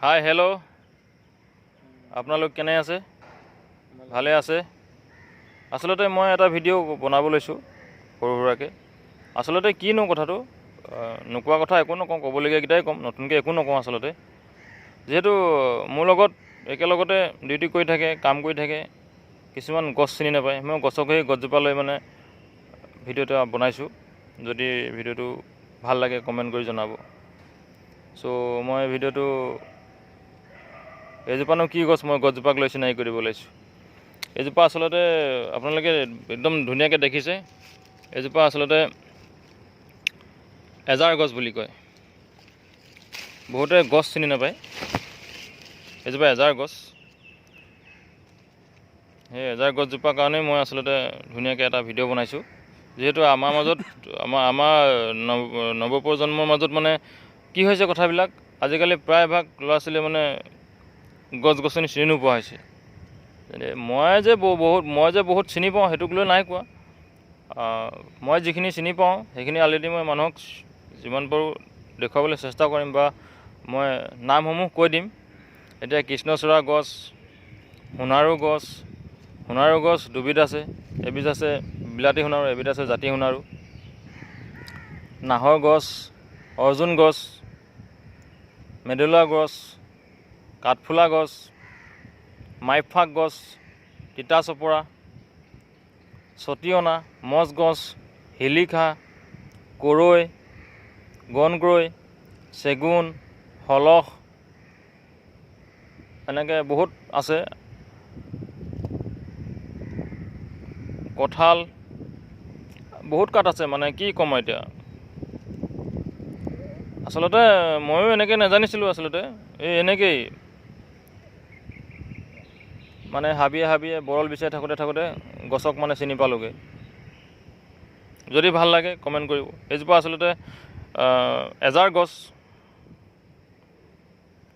Hi hello' আপোনালোক কেনে আছে? ভালে আছে? আচলতে মই এটা ভিডিঅ' বনাব লৈছোঁ সৰু সুৰাকৈ। আচলতে কিনো কথাটো, নোকোৱা কথা একো নকওঁ, ক'বলগীয়াকেইটাই ক'ম, নতুনকৈ একো নকওঁ। আচলতে যিহেতু মোৰ লগত একেলগতে ডিউটি কৰি থাকে, কাম কৰি থাকে, কিছুমান গছ চিনি নাপায়। মই গছক সেই গছজোপা লৈ মানে ভিডিঅ' এটা বনাইছোঁ। যদি ভিডিঅ'টো ভাল লাগে কমেণ্ট কৰি জনাব। চ' মই ভিডিঅ'টো এইজোপানো কি গছ, মই গছজোপাক লৈ চিনাকি কৰিব লৈছোঁ। এইজোপা আচলতে আপোনালোকে একদম ধুনীয়াকৈ দেখিছে। এইজোপা আচলতে এজাৰ গছ বুলি কয়। বহুতে গছ চিনি নাপায়। এইজোপা এজাৰ গছ। সেই এজাৰ গছজোপাৰ কাৰণেই মই আচলতে ধুনীয়াকৈ এটা ভিডিঅ' বনাইছোঁ। যিহেতু আমাৰ মাজত আমাৰ নৱপ্ৰজন্মৰ মাজত মানে কি হৈছে কথাবিলাক, আজিকালি প্ৰায়ভাগ ল'ৰা ছোৱালীয়ে মানে গছ গছনি চিনি নোপোৱা হৈছে। মই যে বহুত চিনি পাওঁ সেইটোক লৈ নাই কোৱা। মই যিখিনি চিনি পাওঁ সেইখিনি অলৰেডি মই মানুহক যিমান পাৰোঁ দেখুৱাবলৈ চেষ্টা কৰিম, বা মই নামসমূহ কৈ দিম। এতিয়া কৃষ্ণচূড়া গছ, সোণাৰু গছ দুবিধ আছে। এবিধ আছে বিলাতী সোণাৰু, এবিধ আছে জাতি সোণাৰু। নাহৰ গছ, অৰ্জুন গছ, মেডেলোৱা গছ, কাঠফুলা গছ, মাইফাক গছ, তিতা চপৰা, ছটিয়না, মজ গছ, শিলিখা, কৰৈ, গণকৰৈ, চেগুন, শলখ, এনেকৈ বহুত আছে। কঁঠাল, বহুত কাঠ আছে, মানে কি ক'ম এতিয়া। আচলতে ময়ো এনেকৈ নাজানিছিলোঁ। আচলতে এনেকৈয়ে মানে হাবিয়ে বৰল বিচাৰি থাকোঁতে গছক মানে চিনি পালোঁগৈ। যদি ভাল লাগে কমেণ্ট কৰিব। এইজোপা আচলতে এজাৰ গছ।